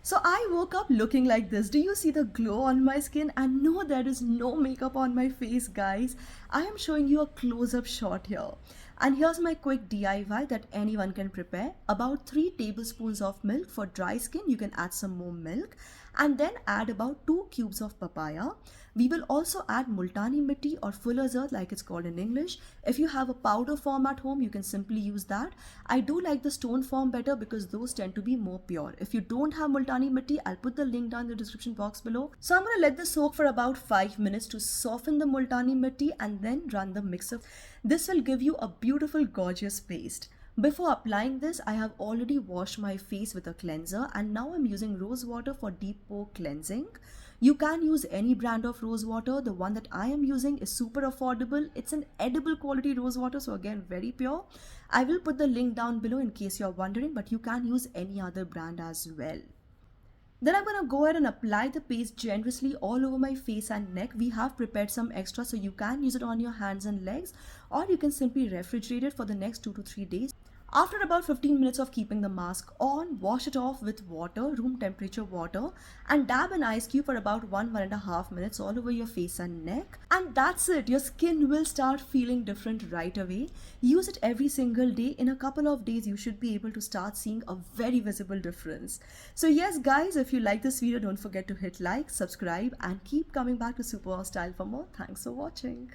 So I woke up looking like this. Do you see the glow on my skin? And no, there is no makeup on my face, guys. I am showing you a close-up shot here. And here's my quick DIY that anyone can prepare. About 3 tablespoons of milk. For dry skin, you can add some more milk. And then add about 2 cubes of papaya. We will also add multani mitti or fuller's earth like it's called in English. If you have a powder form at home, you can simply use that. I do like the stone form better because those tend to be more pure. If you don't have multani mitti, I'll put the link down in the description box below. So I'm going to let this soak for about 5 minutes to soften the multani mitti and then run the mixer. This will give you a beautiful gorgeous paste. Before applying this, I have already washed my face with a cleanser and now I'm using rose water for deep pore cleansing. You can use any brand of rose water. The one that I am using is super affordable. It's an edible quality rose water, so again very pure. I will put the link down below in case you're wondering, but you can use any other brand as well. Then I'm going to go ahead and apply the paste generously all over my face and neck. We have prepared some extra so you can use it on your hands and legs, or you can simply refrigerate it for the next 2 to 3 days. After about 15 minutes of keeping the mask on, wash it off with water, room temperature water, and dab an ice cube for about 1.5 minutes all over your face and neck. And that's it. Your skin will start feeling different right away. Use it every single day. In a couple of days, you should be able to start seeing a very visible difference. So yes, guys, if you like this video, don't forget to hit like, subscribe, and keep coming back to Super Style for more. Thanks for watching.